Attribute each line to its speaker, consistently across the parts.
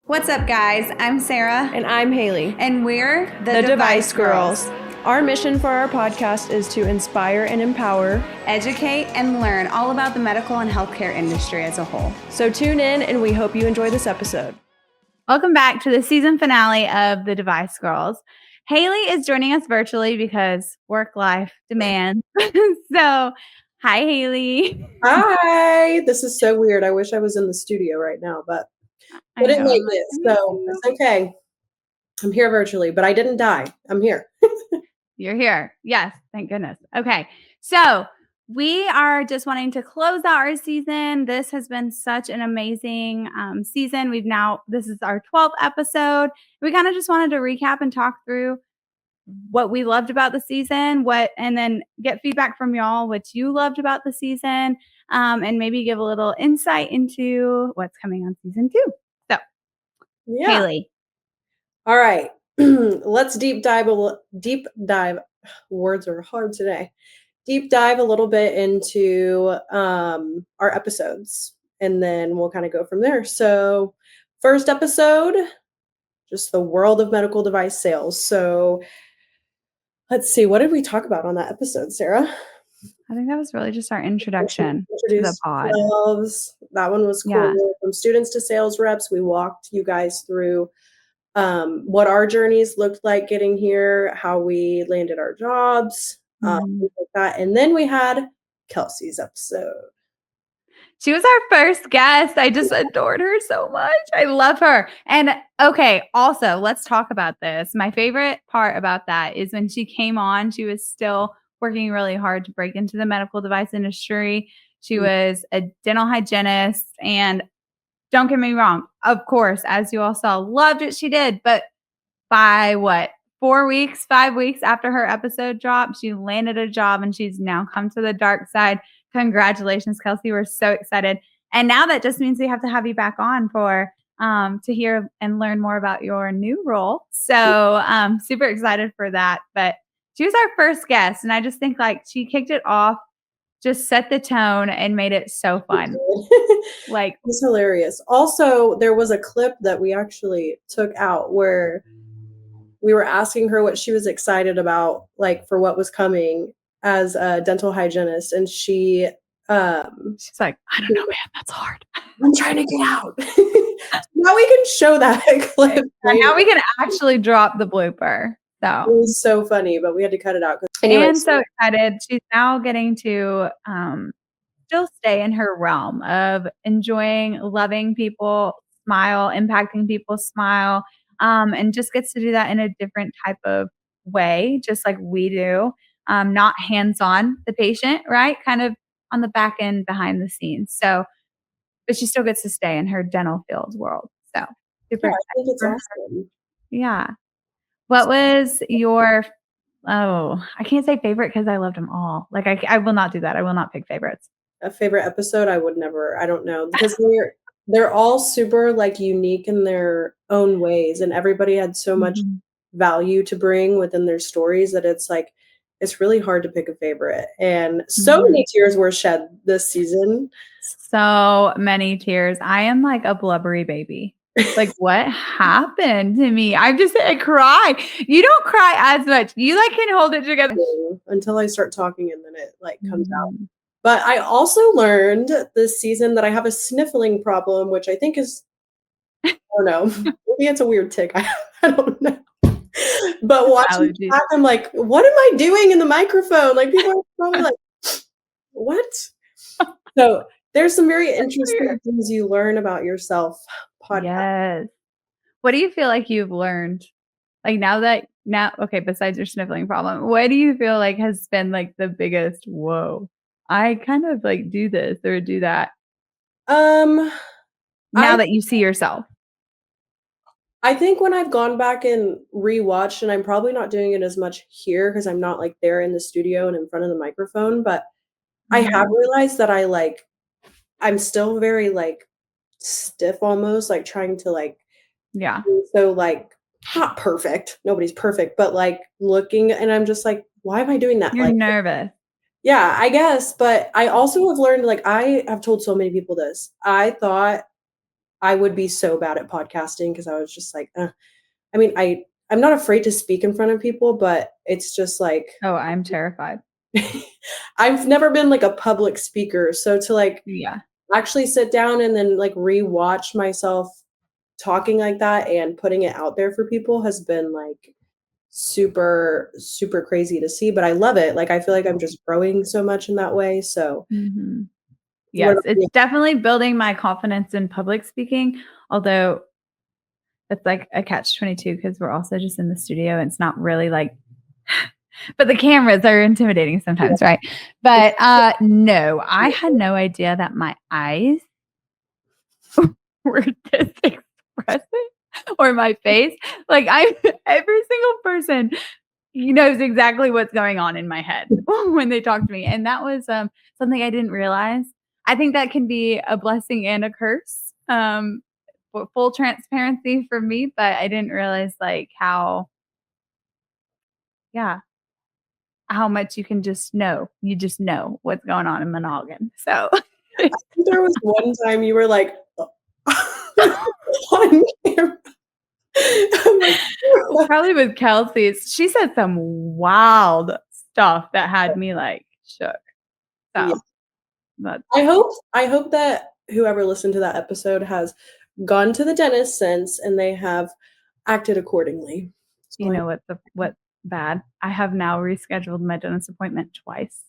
Speaker 1: What's up, guys? I'm Sarah.
Speaker 2: And I'm Haley.
Speaker 1: And we're
Speaker 2: the Device Girls. Our mission for our podcast is to inspire and empower,
Speaker 1: educate, and learn all about the medical and healthcare industry as a whole.
Speaker 2: So tune in, and we hope you enjoy this episode.
Speaker 1: Welcome back to the season finale of the Device Girls. Haley is joining us virtually because work-life demands. So, hi, Haley.
Speaker 3: Hi. This is so weird. I wish I was in the studio right now, but I didn't make it, so it's okay. I'm here virtually, but I didn't die. I'm here.
Speaker 1: You're here. Yes. Thank goodness. Okay. So we are just wanting to close out our season. This has been such an amazing season. This is our 12th episode. We kind of just wanted to recap and talk through what we loved about the season, and then get feedback from y'all, what you loved about the season, and maybe give a little insight into what's coming on season 2. So, yeah. Haley.
Speaker 3: All right. Let's deep dive. Words are hard today. Deep dive a little bit into our episodes, and then we'll kind of go from there. So, first episode, just the world of medical device sales. So, let's see. What did we talk about on that episode, Sarah?
Speaker 1: I think that was really just our introduction to the pod.
Speaker 3: That one was cool. Yeah. From students to sales reps, we walked you guys through what our journeys looked like getting here, how we landed our jobs, things like that. And then we had Kelsey's episode.
Speaker 1: She was our first guest. I just adored her so much. I love her. And okay, also, let's talk about this. My favorite part about that is when she came on, she was still working really hard to break into the medical device industry. She was a dental hygienist, and don't get me wrong, of course, as you all saw, loved what she did. But by 5 weeks after her episode dropped, she landed a job and she's now come to the dark side. Congratulations, Kelsey. We're so excited. And now that just means we have to have you back on for to hear and learn more about your new role. So super excited for that. But she was our first guest, and I just think she kicked it off, just set the tone, and made it so fun.
Speaker 3: It was hilarious. Also, there was a clip that we actually took out where we were asking her what she was excited about, for what was coming as a dental hygienist. And she's
Speaker 1: like, I don't know, man, that's hard.
Speaker 3: I'm trying to get out. Now we can show that clip.
Speaker 1: Now we can actually drop the blooper. So
Speaker 3: it was so funny, but we had to cut it out.
Speaker 1: And so excited. She's now getting to still stay in her realm of enjoying, loving people, smile, impacting people's smile, and just gets to do that in a different type of way, just like we do. Not hands-on the patient, right? Kind of on the back end, behind the scenes. So, but she still gets to stay in her dental field world. So super excited.
Speaker 3: I think it's awesome.
Speaker 1: Yeah. What was your, I can't say favorite because I loved them all. I will not do that. I will not pick favorites.
Speaker 3: A favorite episode? I would never, I don't know. Because they're all super unique in their own ways. And everybody had so much value to bring within their stories that it's really hard to pick a favorite. And so many tears were shed this season.
Speaker 1: So many tears. I am like a blubbery baby. What happened to me? I cry. You don't cry as much. You can hold it together
Speaker 3: until I start talking, and then it comes out. But I also learned this season that I have a sniffling problem, which I think is, I don't know, maybe it's a weird tick. I don't know. But watching that, I'm like, what am I doing in the microphone? People are probably what? So there's some very interesting things you learn about yourself.
Speaker 1: Yes. What do you feel like you've learned? Okay, besides your sniffling problem, what do you feel like has been the biggest, whoa, I kind of do this or do that? Now that you see yourself.
Speaker 3: I think when I've gone back and rewatched, and I'm probably not doing it as much here because I'm not there in the studio and in front of the microphone, but I have realized that I'm still very stiff almost, trying to so not perfect. Nobody's perfect, but looking, and I'm just why am I doing that?
Speaker 1: You're nervous.
Speaker 3: Yeah, I guess. But I also have learned, I have told so many people this. I thought I would be so bad at podcasting because I was just like, I mean, I'm not afraid to speak in front of people, but it's just like
Speaker 1: Oh, I'm terrified.
Speaker 3: I've never been like a public speaker. So to like
Speaker 1: Yeah.
Speaker 3: actually sit down and then like rewatch myself talking like that and putting it out there for people has been like super, super crazy to see. But I love it. Like I feel like I'm just growing so much in that way. So
Speaker 1: Mhm.
Speaker 3: what
Speaker 1: Yes,
Speaker 3: about
Speaker 1: it's
Speaker 3: you?
Speaker 1: definitely building my confidence in public speaking, although it's like a catch-22 because we're also just in the studio and it's not really like but the cameras are intimidating
Speaker 3: Yeah.
Speaker 1: sometimes, right? But, no, I had no idea that my eyes were this expressive or my face. Like, I every single person knows exactly what's going on in my head when they talk to me, and that was, something I didn't realize. I think that can be a blessing and a curse, for full transparency for me, but I didn't realize, like, how yeah, how much you can just know. You just know what's going on in my noggin. So
Speaker 3: There was one time you were like on camera. I'm like,
Speaker 1: probably with Kelsey's, she said some wild stuff that had me, like, shook.
Speaker 3: yeah.
Speaker 1: So, that's
Speaker 3: I hope that whoever listened to that episode has gone to the dentist since and they have acted accordingly.
Speaker 1: you
Speaker 3: So
Speaker 1: know what's bad? I have now rescheduled my dentist appointment twice.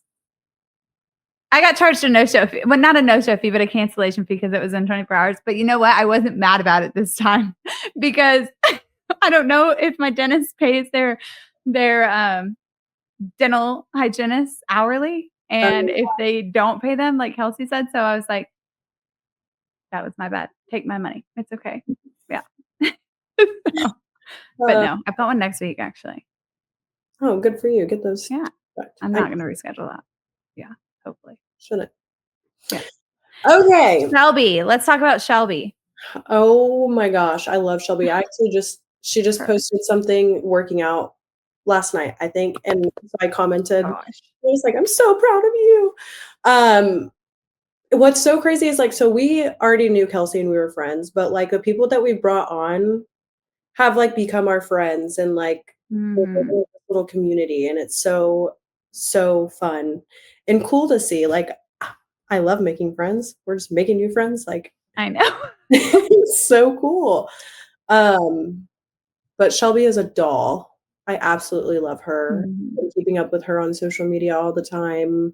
Speaker 1: I got charged a no-show fee. Well, not a no-show fee, but a cancellation fee because it was in 24 hours. But you know what? I wasn't mad about it this time because I don't know if my dentist pays their dental hygienists hourly, and if they don't pay them, like Kelsey said, so I was like, "That was my bad. Take my money. It's okay." Yeah. So, but
Speaker 3: uh,
Speaker 1: no, I've got one next week, actually.
Speaker 3: oh, good for you. Get those
Speaker 1: Yeah,
Speaker 3: checked.
Speaker 1: I'm
Speaker 3: I
Speaker 1: not gonna reschedule that. Yeah, hopefully.
Speaker 3: shouldn't.
Speaker 1: Yeah.
Speaker 3: Okay.
Speaker 1: Shelby, let's talk about Shelby.
Speaker 3: Oh my gosh, I love Shelby. I actually just she just
Speaker 1: Her
Speaker 3: posted something working out last night, I think, and so I commented. I
Speaker 1: gosh.
Speaker 3: was like, "I'm so proud of you." Um, what's so crazy is like, so we already knew Kelsey and we were friends, but like the people that we brought on have like become our friends and like we're
Speaker 1: Mhm.
Speaker 3: building this little community, and it's so so fun and cool to see. Like, I love making friends. We're just making new friends. Like,
Speaker 1: I know.
Speaker 3: it's so cool. Um, but Shelby is a doll. I absolutely love her.
Speaker 1: Mhm.
Speaker 3: I'm keeping up with her on social media all the time.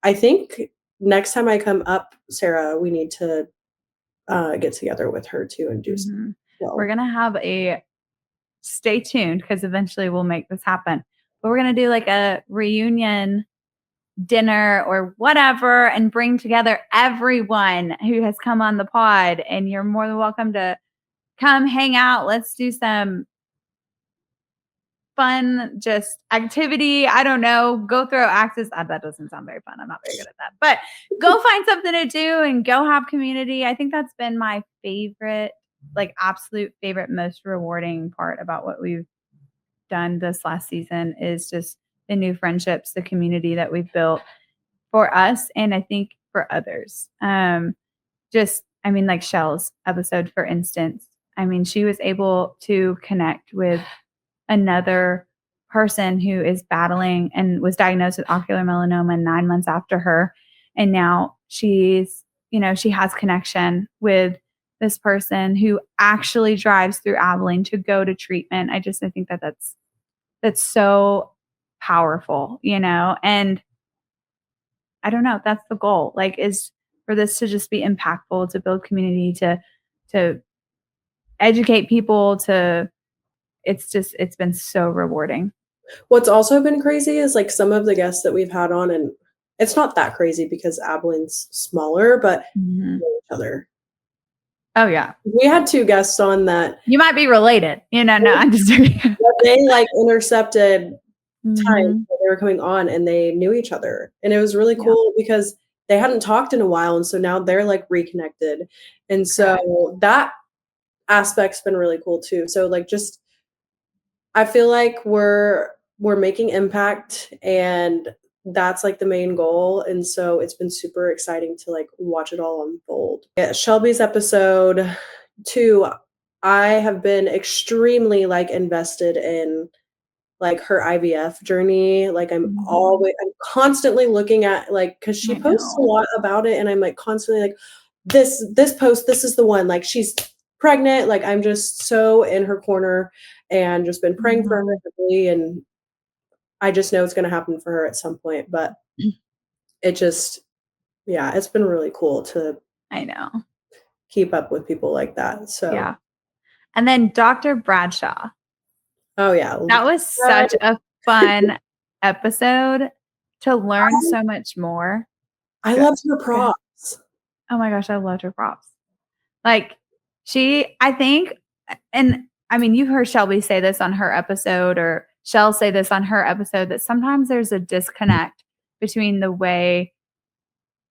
Speaker 3: I think next time I come up, Sarah, we need to, get together with her too and do some
Speaker 1: Mhm. We're
Speaker 3: well.
Speaker 1: gonna have a stay tuned because eventually we'll make this happen. But we're gonna do like a reunion dinner or whatever and bring together everyone who has come on the pod. And you're more than welcome to come hang out. Let's do some fun, just activity. I don't know. Go throw axes. That doesn't sound very fun. I'm not very good at that. But go find something to do and go have community. I think that's been my favorite, like absolute favorite, most rewarding part about what we've done this last season is just the new friendships, the community that we've built for us and I think for others. Just I mean, like Shell's episode, for instance. I mean, she was able to connect with another person who is battling and was diagnosed with ocular melanoma 9 months after her. And now she has connection with this person who actually drives through Abilene to go to treatment. I think that's so powerful. And I don't know, that's the goal. Like is for this to just be impactful, to build community, to educate people, to it's been so rewarding.
Speaker 3: What's also been crazy is, like, some of the guests that we've had on, and it's not that crazy because Abilene's smaller, but
Speaker 1: Mhm.
Speaker 3: know each other.
Speaker 1: Oh, yeah.
Speaker 3: We had 2 guests on that
Speaker 1: You might be related. No, I'm just joking.
Speaker 3: they, like, intercepted times
Speaker 1: Mhm.
Speaker 3: that they were coming on, and they knew each other, and it was really
Speaker 1: Yeah,
Speaker 3: cool because they hadn't talked in a while, and so now they're, like, reconnected, and
Speaker 1: correct.
Speaker 3: so that aspect's been really cool too. So, like, just I feel like we're making impact, and that's like the main goal. And so it's been super exciting to like watch it all unfold. Yeah, Shelby's episode 2, I have been extremely like invested in like her IVF journey. Like
Speaker 1: Mhm.
Speaker 3: I'm constantly looking at like because she
Speaker 1: I
Speaker 3: posts a
Speaker 1: know.
Speaker 3: lot about it, and I'm like constantly like this post, this is the one. Like she's pregnant. Like I'm just so in her corner and just been praying for her
Speaker 1: Mhm.
Speaker 3: heavily, and I just know it's gonna happen for her at some point. But it just yeah, it's been really cool to
Speaker 1: I know.
Speaker 3: keep up with people like that. So
Speaker 1: Yeah. And then Dr. Bradshaw.
Speaker 3: oh yeah.
Speaker 1: That was such a fun episode to learn so much more.
Speaker 3: I
Speaker 1: Go
Speaker 3: loved her
Speaker 1: go ahead.
Speaker 3: props.
Speaker 1: Oh my gosh, I loved her props. Like, I think and I mean, you've heard Shelby say this on her episode or Shell say this on her episode that sometimes there's a disconnect between the way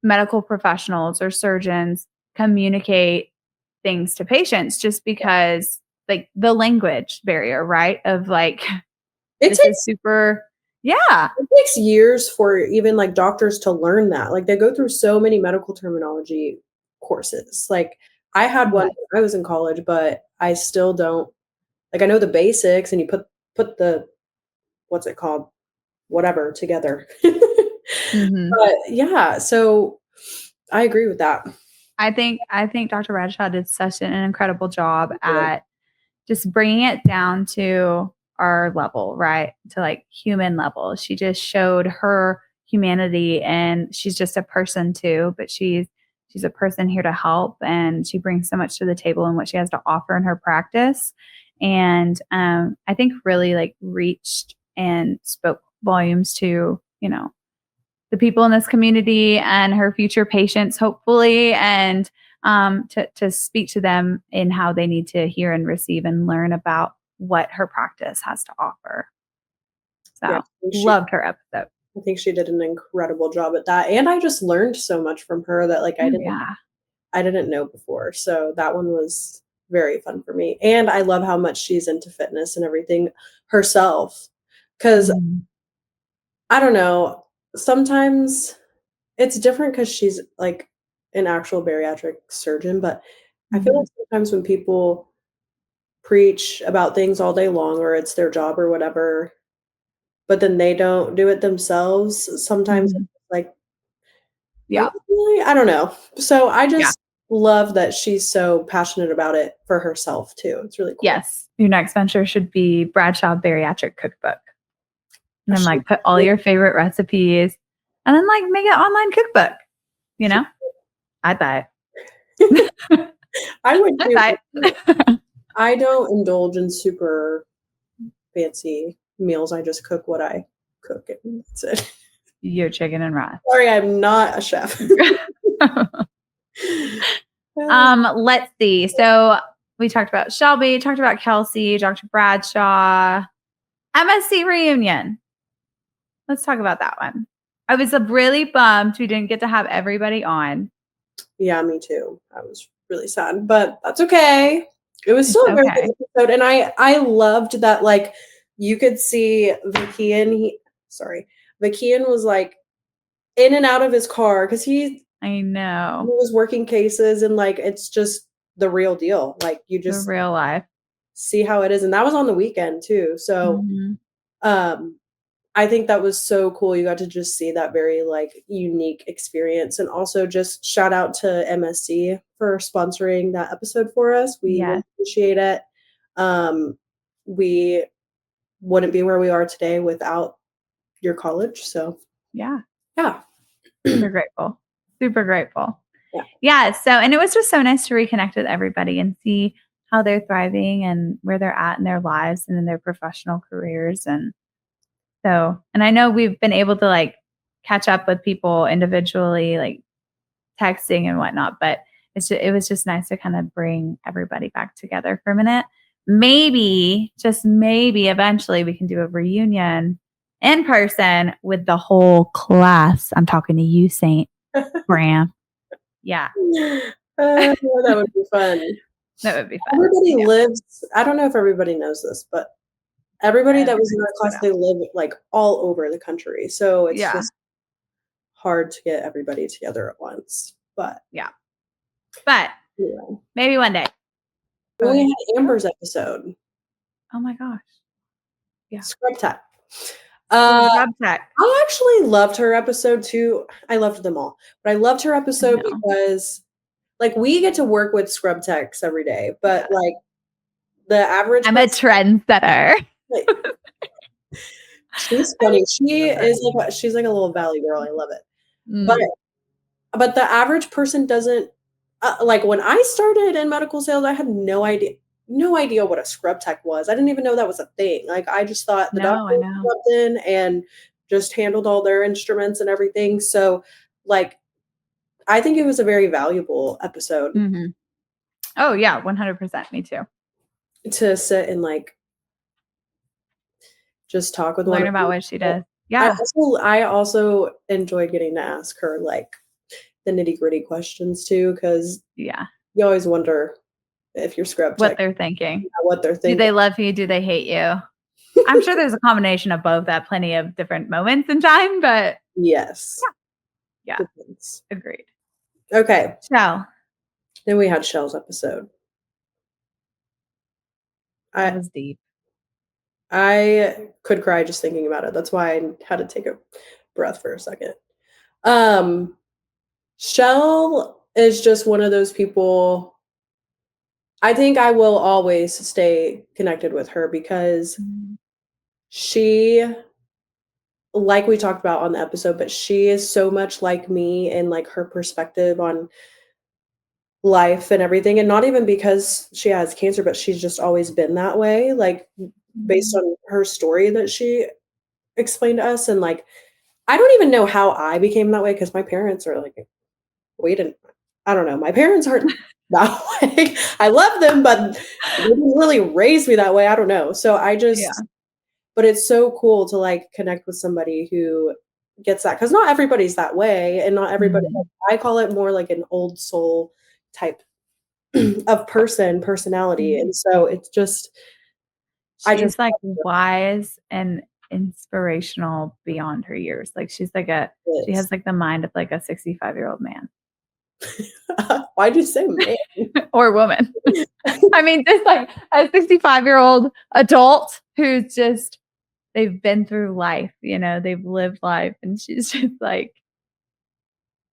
Speaker 1: medical professionals or surgeons communicate things to patients just because like the language barrier, right? Of like,
Speaker 3: It
Speaker 1: this is
Speaker 3: takes
Speaker 1: super, yeah.
Speaker 3: it takes years for even like doctors to learn that. Like they go through so many medical terminology courses. Like I had one
Speaker 1: Yes.
Speaker 3: when I was in college, but I still don't like I know the basics and you put the what's it called? Whatever together.
Speaker 1: Mhm.
Speaker 3: But yeah, so I agree with that.
Speaker 1: I think Dr. Bradshaw did such an incredible job
Speaker 3: Yeah.
Speaker 1: at just bringing it down to our level, right? To like human level. She just showed her humanity and she's just a person too, but she's a person here to help and she brings so much to the table and what she has to offer in her practice. And I think really like reached and spoke volumes to, the people in this community and her future patients, hopefully, and to speak to them in how they need to hear and receive and learn about what her practice has to offer.
Speaker 3: Yeah,
Speaker 1: So, loved her episode.
Speaker 3: I think she did an incredible job at that. And I just learned so much from her that like
Speaker 1: Oh, yeah.
Speaker 3: I didn't know before. So that one was very fun for me. And I love how much she's into fitness and everything herself. Cause
Speaker 1: Mhm.
Speaker 3: I don't know, sometimes it's different because she's like an actual bariatric surgeon, but I feel like
Speaker 1: Mhm.
Speaker 3: sometimes when people preach about things all day long or it's their job or whatever, but then they don't do it themselves, sometimes it's
Speaker 1: Mhm.
Speaker 3: like, "Are you
Speaker 1: Yeah.
Speaker 3: really?" I don't know. So I
Speaker 1: Yeah.
Speaker 3: just love that she's so passionate about it for herself too. It's really cool.
Speaker 1: Yes. Your next venture should be Bradshaw Bariatric Cookbook. And
Speaker 3: I
Speaker 1: then
Speaker 3: should
Speaker 1: like put all your favorite recipes and then like make an online cookbook, you know? I'd buy it.
Speaker 3: I would
Speaker 1: I'd
Speaker 3: too.
Speaker 1: buy it.
Speaker 3: I don't indulge in super fancy meals. I just cook what I cook and that's it.
Speaker 1: Your chicken and rice.
Speaker 3: Sorry, I'm not a chef.
Speaker 1: Let's see. So we talked about Shelby, talked about Kelsey, Dr. Bradshaw, MSC reunion. Let's talk about that one. I was really bummed we didn't get to have everybody on.
Speaker 3: Yeah, me too. I was really sad, but that's okay. It was
Speaker 1: It's
Speaker 3: still a very good
Speaker 1: okay.
Speaker 3: episode, and I loved that, like, you could see Vikian was, like, in and out of his car because
Speaker 1: I
Speaker 3: he
Speaker 1: know.
Speaker 3: was working cases and, like, it's just the real deal. Like, you
Speaker 1: The
Speaker 3: just
Speaker 1: real life.
Speaker 3: see how it is, and that was on the weekend too, so,
Speaker 1: Mhm.
Speaker 3: um I think that was so cool. You got to just see that very, like, unique experience, and also just shout out to MSC for sponsoring that episode for us. We really
Speaker 1: Yes.
Speaker 3: appreciate it. We wouldn't be where we are today without your college, so
Speaker 1: Yeah.
Speaker 3: yeah.
Speaker 1: Super grateful. Super grateful.
Speaker 3: Yeah.
Speaker 1: Yeah. So, and it was just so nice to reconnect with everybody and see how they're thriving and where they're at in their lives and in their professional careers. And I know we've been able to like catch up with people individually, like texting and whatnot, but it was just nice to kind of bring everybody back together for a minute. Maybe, just maybe eventually we can do a reunion in person with the whole class. I'm talking to you, Saint Graham. Yeah,
Speaker 3: That would be fun.
Speaker 1: that would be fun.
Speaker 3: Everybody
Speaker 1: Yeah.
Speaker 3: lives I don't know if everybody knows this, but everybody that was in
Speaker 1: Everybody's
Speaker 3: our
Speaker 1: spread
Speaker 3: class,
Speaker 1: out.
Speaker 3: they live, like, all over the country, so it's
Speaker 1: Yeah.
Speaker 3: just hard to get everybody together at once. But
Speaker 1: Yeah. But
Speaker 3: yeah.
Speaker 1: maybe one day.
Speaker 3: We
Speaker 1: Okay.
Speaker 3: had Amber's episode.
Speaker 1: Oh my gosh. Yeah.
Speaker 3: Scrub Tech. Uh,
Speaker 1: Scrub Tech.
Speaker 3: I actually loved her episode too. I loved them all, but I loved her episode
Speaker 1: know.
Speaker 3: because, like, we get to work with scrub techs every day, but like the average
Speaker 1: I'm a
Speaker 3: person,
Speaker 1: trendsetter.
Speaker 3: like, she's funny. She is like she's like a little valley girl. I love it. But the average person doesn't like when I started in medical sales, I had no idea what a scrub tech was. I didn't even know that was a thing. Like I just thought the
Speaker 1: No, I
Speaker 3: doctor
Speaker 1: know.
Speaker 3: scrubbed in and just handled all their instruments and everything. So like I think it was a very valuable episode
Speaker 1: Oh yeah, 100%. Me too.
Speaker 3: to sit and like just talk with one
Speaker 1: Learn
Speaker 3: of
Speaker 1: about
Speaker 3: them.
Speaker 1: what she does. Yeah.
Speaker 3: I also enjoyed getting to ask her like the nitty-gritty questions too, because
Speaker 1: Yeah.
Speaker 3: you always wonder if your scrub
Speaker 1: What
Speaker 3: tech,
Speaker 1: they're thinking.
Speaker 3: what they're
Speaker 1: Do
Speaker 3: thinking.
Speaker 1: they love you? Do they hate you? I'm sure there's a combination of both at plenty of different moments in time, but
Speaker 3: Yes.
Speaker 1: yeah.
Speaker 3: Depends.
Speaker 1: Agreed.
Speaker 3: Okay.
Speaker 1: Shell.
Speaker 3: Then we had Shell's episode.
Speaker 1: That was deep.
Speaker 3: I could cry just thinking about it. That's why I had to take a breath for a second. Shell is just one of those people. I think I will always stay connected with her because she, like we talked about on the episode, but she is so much like me and like her perspective on life and everything. And not even because she has cancer, but she's just always been that way, like based on her story that she explained to us. And like, I don't even know how I became that way because my parents are like, I don't know. My parents aren't that way. I love them, but they didn't really raise me that way. I don't know. So I just, but it's so cool to like connect with somebody who gets that because not everybody's that way. And not everybody, I call it more like an old soul type of personality. And so it's just,
Speaker 1: she's like wise and inspirational beyond her years. Like she's like she has like the mind of like a 65-year-old man.
Speaker 3: Why'd you say man?
Speaker 1: Or woman. I mean, just like a 65-year-old adult who's just, they've been through life, you know, they've lived life. And she's just like,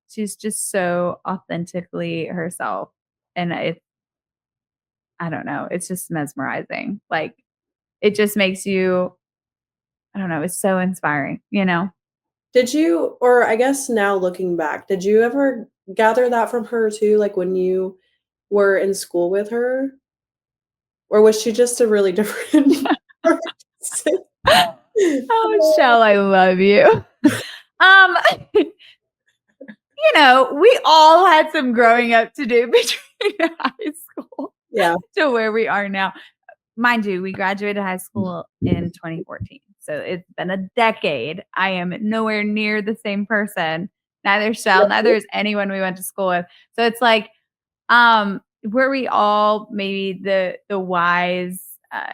Speaker 1: she's just so authentically herself. And I don't know, it's just mesmerizing. Like, it just makes you, I don't know, it's so inspiring, you know?
Speaker 3: Did you, or I guess now looking back, did you ever gather that from her too? Like when you were in school with her? Or was she just a really different person?
Speaker 1: Oh, Shell, I love you. You know, we all had some growing up to do between high school to where we are now. Mind you, we graduated high school in 2014. So it's been a decade. I am nowhere near the same person. Neither Shell, neither is anyone we went to school with. So it's like, were we all maybe the wise,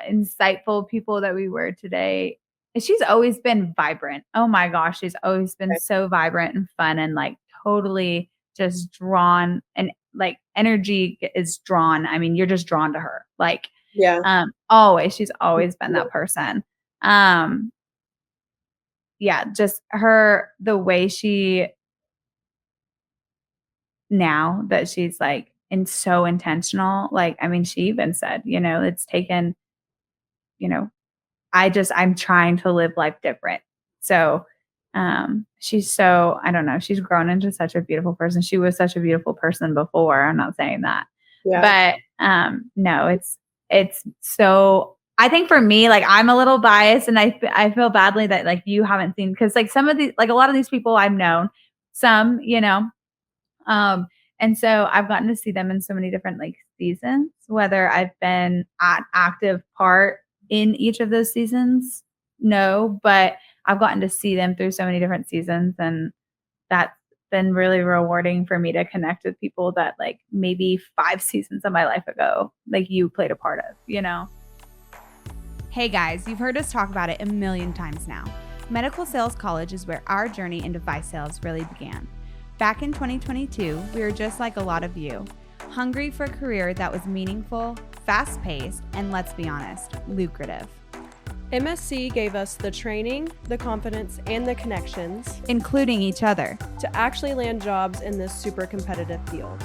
Speaker 1: insightful people that we were today? She's always been vibrant. Oh my gosh, she's always been so vibrant and fun and like totally just drawn, and like energy is drawn. I mean, you're just drawn to her. Like, always, she's always been that person. Yeah, just the way she, now that she's like so intentional, like, I mean, she even said, you know, it's taken, you know, I'm trying to live life different. So, she's so, I don't know, she's grown into such a beautiful person. She was such a beautiful person before. I'm not saying that, but, no, it's so, I think for me, like, I'm a little biased and I feel badly that like you haven't seen, cause like some of these, like a lot of these people I've known, some, you know, and so I've gotten to see them in so many different like seasons, whether I've been an active part in each of those seasons, no, but I've gotten to see them through so many different seasons. And that's been really rewarding for me to connect with people that like maybe 5 seasons of my life ago, like you played a part of, you know?
Speaker 4: Hey guys, you've heard us talk about it a million times now.
Speaker 1: Medical Sales College is where our journey in device sales really began. Back in 2022, we were just like a lot of you, hungry for a career that was meaningful, fast-paced, and let's be honest, lucrative.
Speaker 2: MSC gave us the training, the confidence, and the connections,
Speaker 1: including each other,
Speaker 2: to actually land jobs in this super competitive field.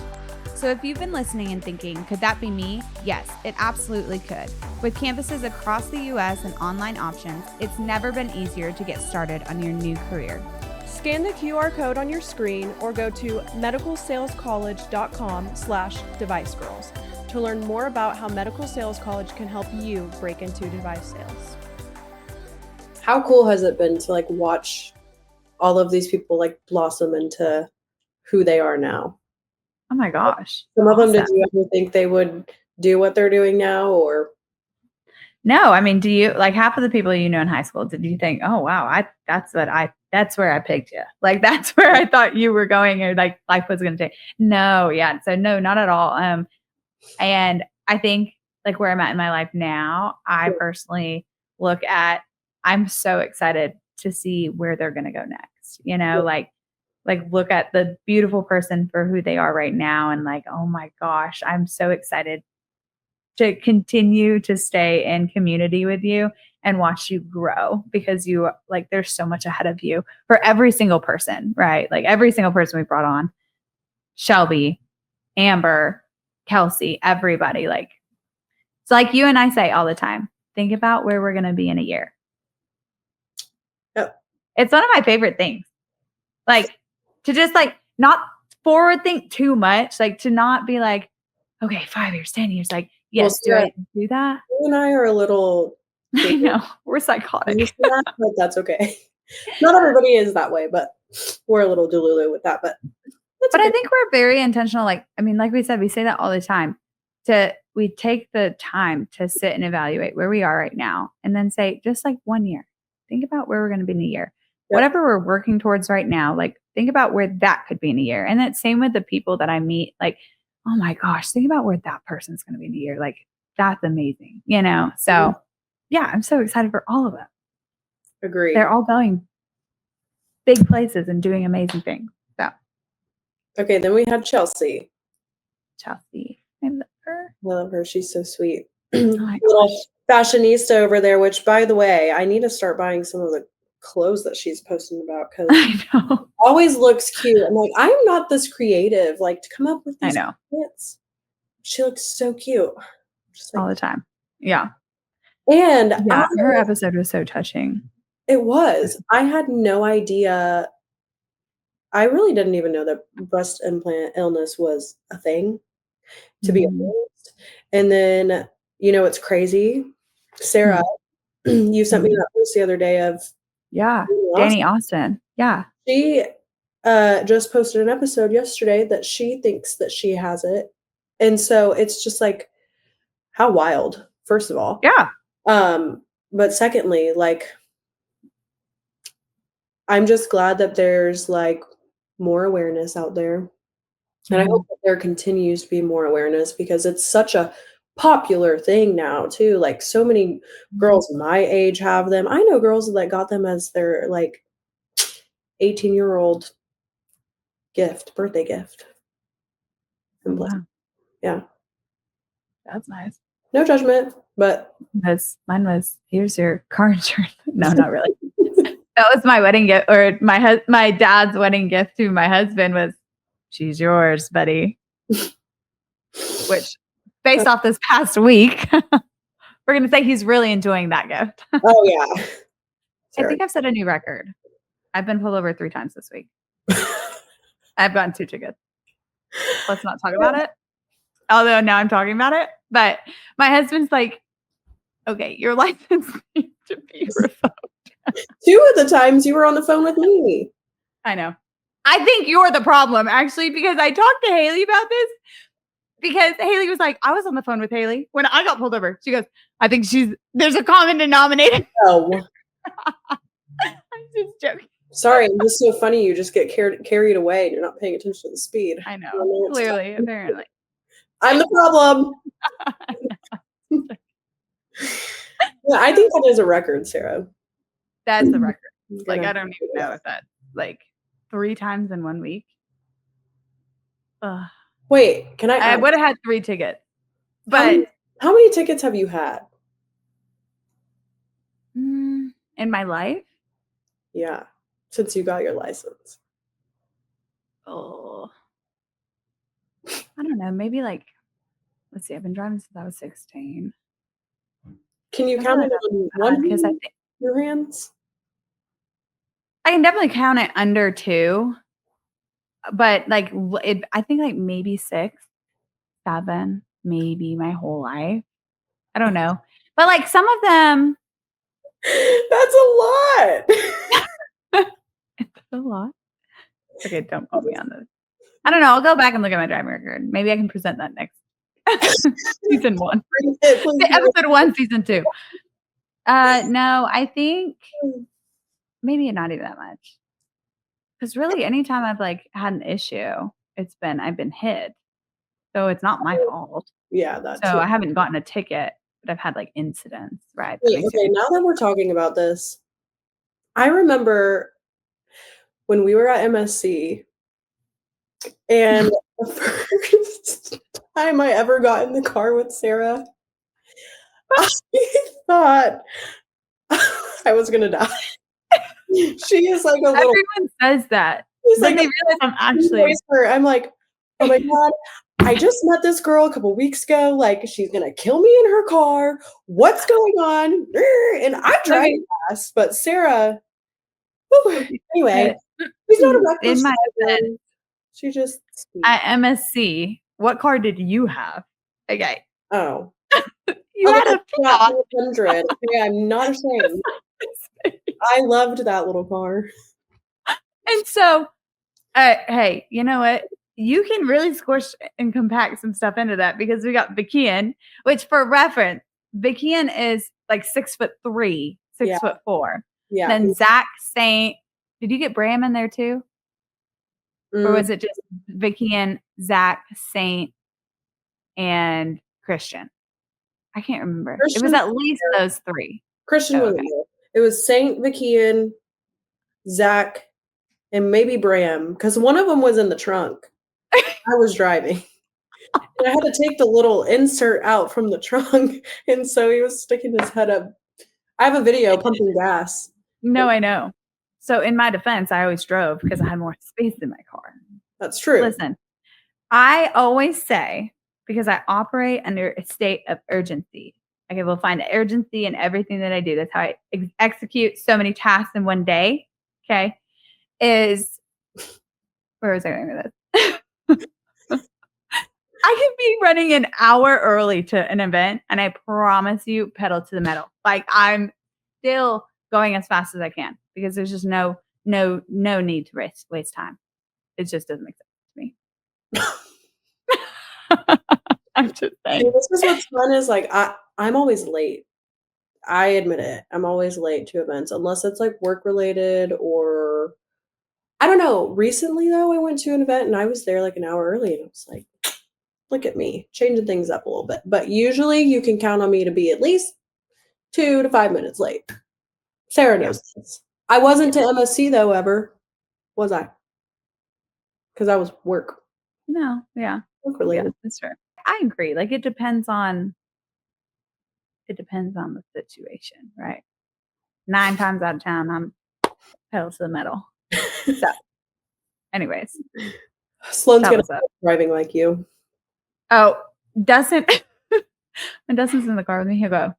Speaker 1: So if you've been listening and thinking, could that be me? Yes, it absolutely could. With campuses across the US and online options, it's never been easier to get started on your new career.
Speaker 2: Scan the QR code on your screen or go to medicalsalescollege.com/devicegirls to learn more about how Medical Sales College can help you break into device sales.
Speaker 3: How cool has it been to like watch all of these people like blossom into who they are now?
Speaker 1: Oh my gosh.
Speaker 3: Some of them, did you ever think they would do what they're doing now, or?
Speaker 1: No, I mean, do you, like, half of the people you know in high school, did you think, oh wow, that's where I picked you. Like, that's where I thought you were going, or like life was going to take. No, yeah. So no, not at all. And I think like where I'm at in my life now, I personally look at, I'm so excited to see where they're going to go next, like look at the beautiful person for who they are right now. And like, oh my gosh, I'm so excited to continue to stay in community with you and watch you grow, because you like, there's so much ahead of you for every single person, right? Like every single person we brought on, Shelby, Amber, Kelsey, everybody, like, it's like you and I say all the time, think about where we're going to be in a year.
Speaker 3: Yep.
Speaker 1: It's one of my favorite things. Like, to just like not forward think too much, like to not be like, okay, 5 years, 10 years, like, yes, do I do that?
Speaker 3: You and I are a little,
Speaker 1: I know, we're psychotic.
Speaker 3: But that's okay. Not everybody is that way, but we're a little delulu with that. But
Speaker 1: I think we're very intentional. Like, I mean, like we said, we say that all the time. We take the time to sit and evaluate where we are right now, and then say, just like 1 year, think about where we're going to be in a year. Yep. Whatever we're working towards right now, like think about where that could be in a year. And that's same with the people that I meet. Like, oh my gosh, think about where that person's going to be in a year. Like, that's amazing, So yeah, I'm so excited for all of them.
Speaker 3: Agree.
Speaker 1: They're all going big places and doing amazing things. So.
Speaker 3: Okay, then we had Chelsea.
Speaker 1: I love her.
Speaker 3: I love her. She's so sweet.
Speaker 1: Oh my
Speaker 3: little fashionista over there, which, by the way, I need to start buying some of the clothes that she's posting about, because
Speaker 1: I know,
Speaker 3: always looks cute. I'm like, I'm not this creative, like, to come up with these outfits. She looks so cute.
Speaker 1: Just like, all the time. Yeah.
Speaker 3: And
Speaker 1: yeah, her episode was so touching.
Speaker 3: It was. I had no idea. I really didn't even know that breast implant illness was a thing, to be honest. And then, it's crazy. Sarah, you sent me that post the other day of
Speaker 1: Danny Austin. Yeah.
Speaker 3: She just posted an episode yesterday that she thinks that she has it. And so it's just like, how wild, first of all.
Speaker 1: Yeah.
Speaker 3: But secondly, like, I'm just glad that there's like more awareness out there. And I hope that there continues to be more awareness, because it's such a popular thing now too. Like, so many girls my age have them. I know girls that got them as their like 18-year-old birthday gift.
Speaker 1: Wow.
Speaker 3: Yeah.
Speaker 1: That's nice.
Speaker 3: No judgment, but
Speaker 1: mine was, here's your car insurance. No, not really. That was my wedding gift, or my dad's wedding gift to my husband was, she's yours, buddy. Which, based off this past week, we're going to say he's really enjoying that gift.
Speaker 3: Oh, yeah.
Speaker 1: I think I've set a new record. I've been pulled over 3 times this week. I've gotten 2 tickets. Let's not talk about it. Although now I'm talking about it. But my husband's like, okay, your license needs to be revoked.
Speaker 3: 2 of the times you were on the phone with me.
Speaker 1: I know. I think you're the problem, actually, because I talked to Haley about this. Because Haley was like, I was on the phone with Haley when I got pulled over. She goes, I think there's a common denominator.
Speaker 3: Oh.
Speaker 1: I'm just joking.
Speaker 3: Sorry, it's just so funny. You just get carried away and you're not paying attention to the speed.
Speaker 1: I know. Clearly, apparently.
Speaker 3: I'm the problem. Yeah, I think that is a record, Sarah.
Speaker 1: That's the record. Like,
Speaker 3: gonna
Speaker 1: I don't even
Speaker 3: figure it
Speaker 1: know
Speaker 3: out.
Speaker 1: if that's, like, 3 times in 1 week. Ugh.
Speaker 3: Wait, can I
Speaker 1: I
Speaker 3: ask,
Speaker 1: woulda had 3 tickets,
Speaker 3: how many
Speaker 1: but,
Speaker 3: how many tickets have you had?
Speaker 1: in my life?
Speaker 3: Yeah, since you got your license.
Speaker 1: Oh, I don't know, maybe, like, let's see, I've been driving since I was 16.
Speaker 3: Can you
Speaker 1: I feel
Speaker 3: count
Speaker 1: like
Speaker 3: it on
Speaker 1: that's
Speaker 3: one
Speaker 1: bad 'cause I
Speaker 3: hand,
Speaker 1: think
Speaker 3: your hands?
Speaker 1: I can definitely count it under 2, but, like, I think, like, maybe 6, 7, maybe my whole life. I don't know. But, like, some of them
Speaker 3: That's a lot.
Speaker 1: it's a lot. Okay, don't quote me on this. I don't know, I'll go back and look at my driving record. Maybe I can present that next season 1.
Speaker 3: Bring it, please
Speaker 1: The
Speaker 3: do
Speaker 1: episode 1, season 2. No, I think
Speaker 3: it.
Speaker 1: maybe not even that much. Because really anytime I've, like, had an issue, I've been hit, so it's not my fault.
Speaker 3: Yeah, that
Speaker 1: So
Speaker 3: too.
Speaker 1: I haven't gotten a ticket, but I've had, like, incidents, right? That
Speaker 3: Wait,
Speaker 1: makes you
Speaker 3: okay, now that we're talking about this, I remember when we were at MSC, and the first time I ever got in the car with Sarah, I thought I was gonna die. She is like a little
Speaker 1: Everyone says that.
Speaker 3: she's
Speaker 1: Then
Speaker 3: like
Speaker 1: they
Speaker 3: a
Speaker 1: realize I'm
Speaker 3: little
Speaker 1: actually
Speaker 3: racer. I'm like, "Oh my god, I just met this girl a couple weeks ago, like, she's gonna kill me in her car. What's going on?" And I'm
Speaker 1: okay,
Speaker 3: driving fast, but Sarah, whew, anyway,
Speaker 1: but
Speaker 3: she's not a
Speaker 1: in
Speaker 3: reckless
Speaker 1: my
Speaker 3: driver.
Speaker 1: defense,
Speaker 3: She just speeds.
Speaker 1: at MSC, what car did you have? Okay.
Speaker 3: Oh.
Speaker 1: You
Speaker 3: Okay,
Speaker 1: had a
Speaker 3: Fiat
Speaker 1: Fiat.
Speaker 3: 500. Okay, I'm not ashamed. I loved that little car.
Speaker 1: And so, hey, you know what? You can really squish and compact some stuff into that because we got Bakian, which for reference, Bakian is like 6'3",
Speaker 3: Yeah,
Speaker 1: 6'4".
Speaker 3: yeah.
Speaker 1: Then Zach Saint, did you get Bram in there too? Or
Speaker 3: Mm,
Speaker 1: was it just Bakian, Zach Saint, and Christian? I can't remember. It was
Speaker 3: Christian
Speaker 1: at least those 3.
Speaker 3: Christian
Speaker 1: Oh,
Speaker 3: wasn't
Speaker 1: okay.
Speaker 3: there. It was Saint Vikian, Zach, and maybe Bram, because one of them was in the trunk. I was driving. And I had to take the little insert out from the trunk, and so he was sticking his head up. I have a video pumping gas.
Speaker 1: No, I know. So in my defense, I always drove because I had more space in my car.
Speaker 3: That's true.
Speaker 1: Listen, I always say, because I operate under a state of urgency. Okay, we'll find urgency in everything that I do. That's how I execute so many tasks in one day. Okay, is where was I going with this? I can be running an hour early to an event, and I promise you, pedal to the metal. Like I'm still going as fast as I can because there's just no need to waste time. It just doesn't make sense to me. I'm just
Speaker 3: And
Speaker 1: saying.
Speaker 3: this is what's fun is, like, I'm always late. I admit it. I'm always late to events unless it's, like, work related or I don't know. Recently, though, I went to an event and I was there, like, an hour early, and I was like, "Look at me, changing things up a little bit." But usually, you can count on me to be at least 2 to 5 minutes late. Sarah
Speaker 1: Yeah.
Speaker 3: knows this. I wasn't to MSC, though, ever, was I? Because I was
Speaker 1: No, yeah.
Speaker 3: work
Speaker 1: Yeah,
Speaker 3: related.
Speaker 1: that's fair. I agree. Like it depends on the situation, right? 9 times out of 10, I'm pedal to the metal. So, anyways,
Speaker 3: Sloane's
Speaker 1: that
Speaker 3: gonna
Speaker 1: was it.
Speaker 3: start driving like you.
Speaker 1: Oh, Dustin when Dustin's in the car with me, he'll go,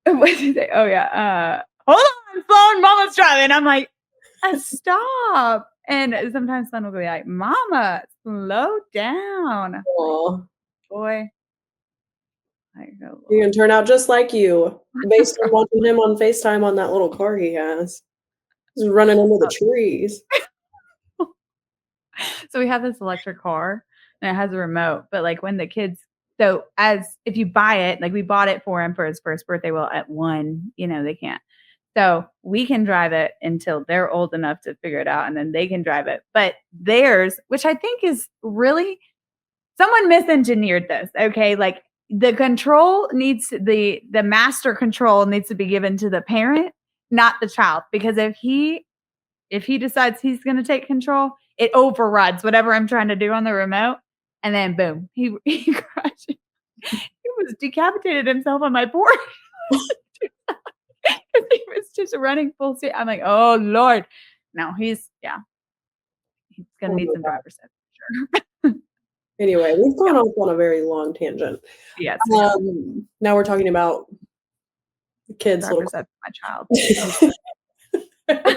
Speaker 1: what did he say? Oh, yeah, "Hold on, Sloan, mama's driving." I'm like, stop." And sometimes Sloan will be like, "Mama, slow down." Like,
Speaker 3: Aw,
Speaker 1: boy, like, oh,
Speaker 3: you're
Speaker 1: Lord.
Speaker 3: gonna turn out just like you, based on watching him on FaceTime on that little car he has. He's running into the trees.
Speaker 1: So we have this electric car and it has a remote, but like when the kids so as if you buy it, like we bought it for him for his first birthday, well at 1, they can't. So we can drive it until they're old enough to figure it out and then they can drive it. But theirs, which I think is really someone misengineered this, okay? Like the master control needs to be given to the parent not the child, because if he decides he's going to take control, it overrides whatever I'm trying to do on the remote, and then boom, he crashed. He was decapitated himself on my porch. He was just running full speed. I'm like, oh Lord, no, he's gonna
Speaker 3: Oh
Speaker 1: need
Speaker 3: my
Speaker 1: some
Speaker 3: God.
Speaker 1: driver's ed for sure.
Speaker 3: Anyway, we've
Speaker 1: Yeah.
Speaker 3: gone off on a very long tangent.
Speaker 1: Yes, we have.
Speaker 3: Now we're talking about kids' little.
Speaker 1: Driver's ed for my child.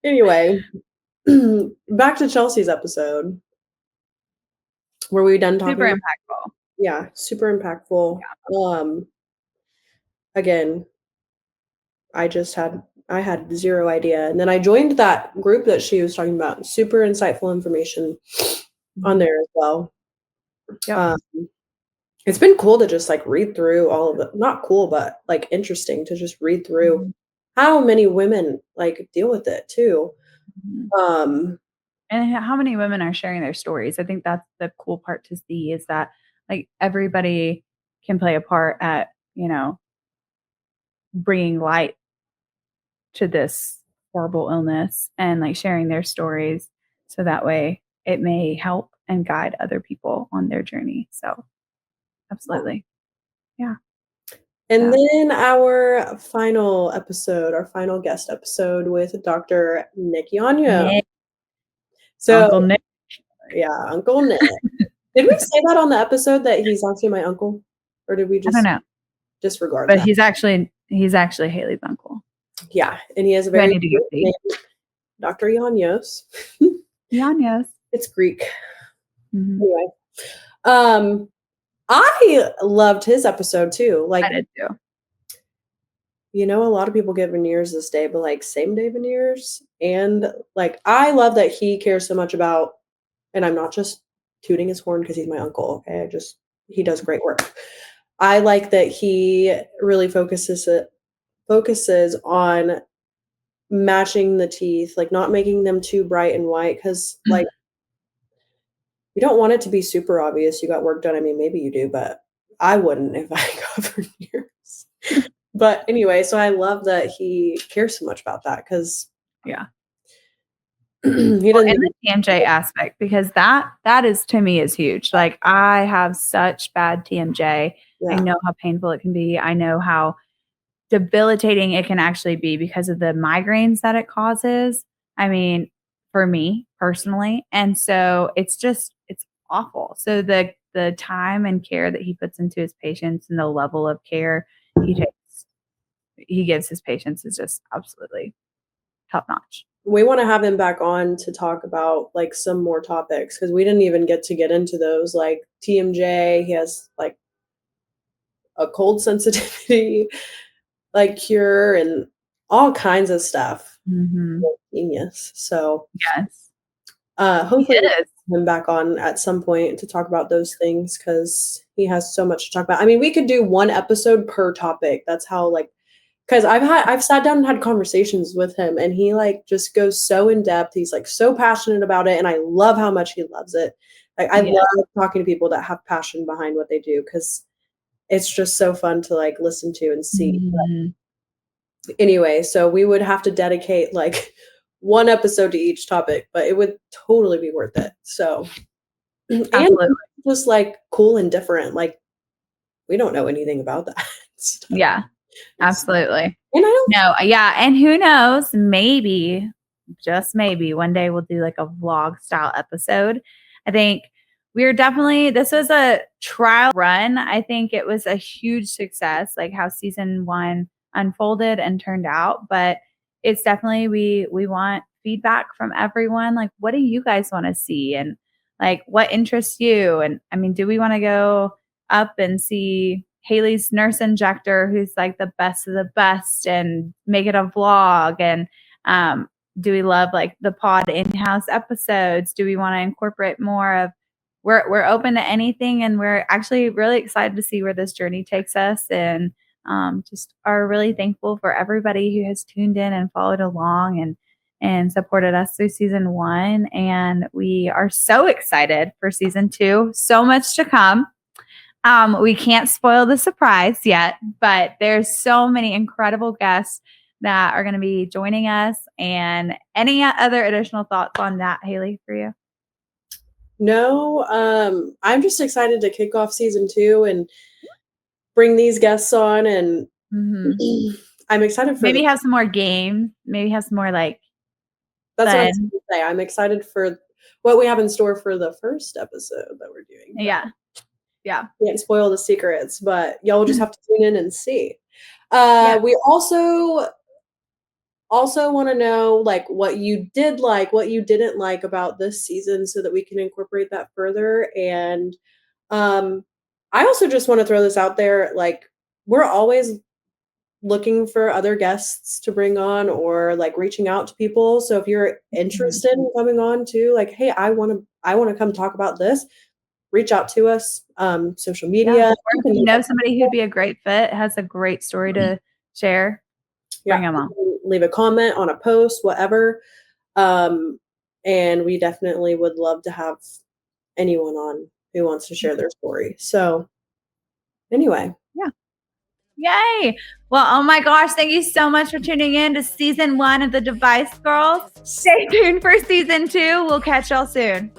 Speaker 3: Anyway, back to Chelsea's episode. Were we done talking
Speaker 1: Super
Speaker 3: about?
Speaker 1: impactful.
Speaker 3: Yeah, super impactful.
Speaker 1: Yeah.
Speaker 3: Again, I had zero idea, and then I joined that group that she was talking about. Super insightful information on there as well.
Speaker 1: Yep.
Speaker 3: Um, it's been cool to just like read through all of it. Not cool, but like interesting to just read through
Speaker 1: Mhm.
Speaker 3: how many women like deal with it too.
Speaker 1: Mhm.
Speaker 3: Um,
Speaker 1: And how many women are sharing their stories? I think that's the cool part to see, is that like everybody can play a part at, bringing light to this horrible illness and like sharing their stories, so that way it may help and guide other people on their journey. So absolutely. Yeah.
Speaker 3: and
Speaker 1: So
Speaker 3: then our final episode, our final guest episode with Dr. Nick Yanyo.
Speaker 1: Nick,
Speaker 3: So
Speaker 1: Uncle Nick.
Speaker 3: yeah, Uncle Nick. Did we say that on the episode that he's actually my uncle, or did we
Speaker 1: I don't
Speaker 3: just
Speaker 1: know,
Speaker 3: disregard
Speaker 1: but
Speaker 3: that?
Speaker 1: he's actually Haley's uncle.
Speaker 3: Yeah, and he has a
Speaker 1: Who I
Speaker 3: very
Speaker 1: need to go
Speaker 3: Greek
Speaker 1: see.
Speaker 3: name, Dr. Yanyos.
Speaker 1: Yanyos.
Speaker 3: It's Greek.
Speaker 1: Mhm.
Speaker 3: Anyway, I loved his episode too.
Speaker 1: I
Speaker 3: Like,
Speaker 1: did too.
Speaker 3: a lot of people get veneers this day, but like same day veneers. And like, I love that he cares so much about, and I'm not just tooting his horn because he's my uncle. Okay. He does great work. I like that he really focuses on matching the teeth, like not making them too bright and white. Cause like, you don't want it to be super obvious you got work done. I mean, maybe you do, but I wouldn't if I got veneers. But anyway, so I love that he cares so much about that because
Speaker 1: Yeah.
Speaker 3: he
Speaker 1: Well,
Speaker 3: doesn't.
Speaker 1: and the TMJ aspect, because that is, to me, is huge. Like, I have such bad TMJ. I
Speaker 3: Yeah,
Speaker 1: know how painful it can be. I know how debilitating it can actually be because of the migraines that it causes. I mean, for me personally. And so it's awful. So the time and care that he puts into his patients and the level of care he gives his patients is just absolutely top notch.
Speaker 3: we want to have him back on to talk about like some more topics because we didn't even get into those. Like TMJ, he has like a cold sensitivity like cure and all kinds of stuff.
Speaker 1: Mhm.
Speaker 3: Genius. So
Speaker 1: Yes. He
Speaker 3: hopefully we'll
Speaker 1: is.
Speaker 3: have him back on at some point to talk about those things because he has so much to talk about. I mean, we could do one episode per topic. That's how like because I've sat down and had conversations with him and he like just goes so in depth. He's like so passionate about it and I love how much he loves it. Like I
Speaker 1: Yeah.
Speaker 3: love talking to people that have passion behind what they do because it's just so fun to like listen to and see.
Speaker 1: Mhm.
Speaker 3: Anyway, so we would have to dedicate like one episode to each topic, but it would totally be worth it. So, and
Speaker 1: Absolutely.
Speaker 3: just like cool and different. Like we don't know anything about that stuff.
Speaker 1: Yeah. Absolutely.
Speaker 3: And I don't.
Speaker 1: No, yeah, and who knows, maybe, just maybe, one day we'll do like a vlog style episode. I think this was a trial run. I think it was a huge success, like how season 1 unfolded and turned out, but it's definitely we want feedback from everyone. Like, what do you guys wanna see? And, like, what interests you? And, I mean, do we wanna go up and see Haley's nurse injector, who's like the best of the best, and make it a vlog? And do we love like the pod in-house episodes? Do we want to incorporate more of? We're open to anything, and we're actually really excited to see where this journey takes us, and just are really thankful for everybody who has tuned in and followed along and supported us through season 1. And we are so excited for season 2. So much to come. We can't spoil the surprise yet, but there's so many incredible guests that are going to be joining us. And any other additional thoughts on that, Haley, for you?
Speaker 3: No, I'm just excited to kick off season 2 and bring these guests on, and
Speaker 1: Mhm.
Speaker 3: I'm excited for
Speaker 1: Maybe
Speaker 3: the
Speaker 1: have some more games. Maybe have some more like
Speaker 3: that's what I was
Speaker 1: fun.
Speaker 3: gonna say. I'm excited for what we have in store for the first episode that we're doing, but
Speaker 1: Yeah. Yeah.
Speaker 3: can't spoil the secrets, but y'all will just have to tune in and see.
Speaker 1: Yeah.
Speaker 3: We also wanna know, like, what you did like, what you didn't like about this season so that we can incorporate that further, and, um, I also just wanna throw this out there, like, we're always looking for other guests to bring on or, like, reaching out to people, so if you're
Speaker 1: Mhm.
Speaker 3: interested in coming on too, like, "Hey, I wanna come talk about this," reach out to us, social
Speaker 1: Yeah.
Speaker 3: media,
Speaker 1: Or
Speaker 3: you
Speaker 1: if
Speaker 3: can
Speaker 1: you
Speaker 3: leave
Speaker 1: know
Speaker 3: a
Speaker 1: somebody who'd be a great fit, has a great story to share, bring
Speaker 3: yeah,
Speaker 1: them
Speaker 3: you
Speaker 1: on.
Speaker 3: can leave a comment on a post, whatever, um, and we definitely would love to have anyone on who wants to share their story. So, anyway,
Speaker 1: Yeah. Yay. Well, oh my gosh, thank you so much for tuning in to season 1 of the Device Girls. Stay tuned for season 2. We'll catch y'all soon.